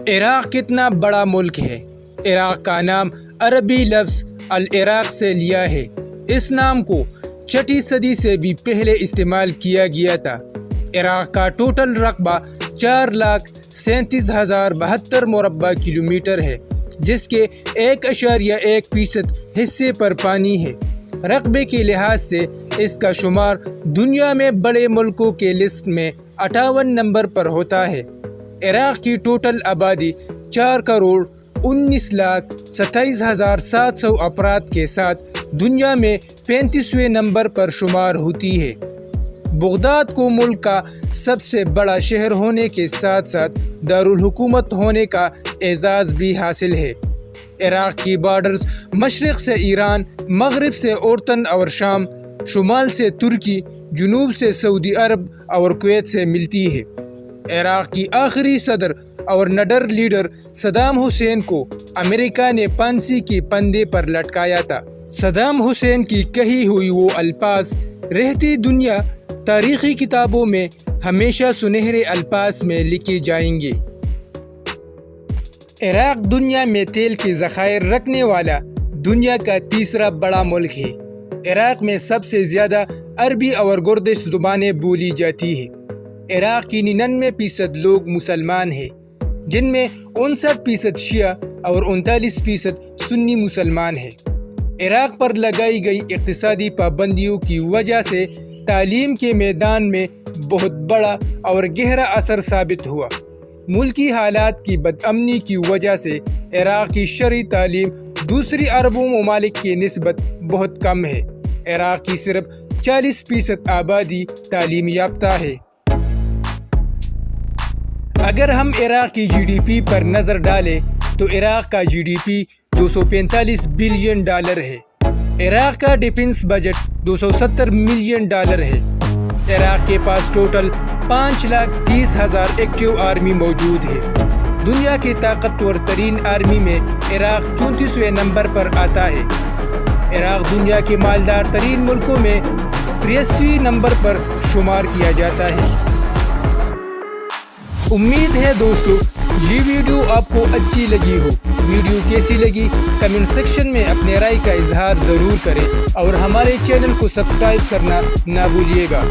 عراق کتنا بڑا ملک ہے۔ عراق کا نام عربی لفظ العراق سے لیا ہے۔ اس نام کو 6 صدی سے بھی پہلے استعمال کیا گیا تھا۔ عراق کا ٹوٹل رقبہ 4,37,072 مربع کلومیٹر ہے، جس کے 1.1% حصے پر پانی ہے۔ رقبے کے لحاظ سے اس کا شمار دنیا میں بڑے ملکوں کے لسٹ میں 58 نمبر پر ہوتا ہے۔ عراق کی ٹوٹل آبادی 4,19,27,700 افراد کے ساتھ دنیا میں 35ویں نمبر پر شمار ہوتی ہے۔ بغداد کو ملک کا سب سے بڑا شہر ہونے کے ساتھ ساتھ دارالحکومت ہونے کا اعزاز بھی حاصل ہے۔ عراق کی بارڈرز مشرق سے ایران، مغرب سے اردن اور شام، شمال سے ترکی، جنوب سے سعودی عرب اور کویت سے ملتی ہے۔ عراق کی آخری صدر اور نڈر لیڈر صدام حسین کو امریکہ نے پھانسی کے پھندے پر لٹکایا تھا۔ صدام حسین کی کہی ہوئی وہ الفاظ رہتی دنیا تاریخی کتابوں میں ہمیشہ سنہرے الفاظ میں لکھے جائیں گے۔ عراق دنیا میں تیل کے ذخائر رکھنے والا دنیا کا تیسرا بڑا ملک ہے۔ عراق میں سب سے زیادہ عربی اور گردش زبانیں بولی جاتی ہیں۔ عراق کی 99% لوگ مسلمان ہیں، جن میں 59% شیعہ اور 39% سنی مسلمان ہیں۔ عراق پر لگائی گئی اقتصادی پابندیوں کی وجہ سے تعلیم کے میدان میں بہت بڑا اور گہرا اثر ثابت ہوا۔ ملکی حالات کی بدامنی کی وجہ سے عراق کی شرعی تعلیم دوسری عربوں ممالک کی نسبت بہت کم ہے۔ عراق کی صرف 40% آبادی تعلیم یافتہ ہے۔ اگر ہم عراق کی GDP پر نظر ڈالیں تو عراق کا GDP $245 بلین ہے۔ عراق کا ڈیفنس بجٹ $270 ملین ہے۔ عراق کے پاس ٹوٹل 5,30,000 ایکٹیو آرمی موجود ہے۔ دنیا کی طاقتور ترین آرمی میں عراق 34ویں نمبر پر آتا ہے۔ عراق دنیا کے مالدار ترین ملکوں میں 83 نمبر پر شمار کیا جاتا ہے۔ امید ہے دوستو یہ ویڈیو آپ کو اچھی لگی ہو۔ ویڈیو کیسی لگی کمنٹ سیکشن میں اپنے رائے کا اظہار ضرور کریں اور ہمارے چینل کو سبسکرائب کرنا نہ بھولیے گا۔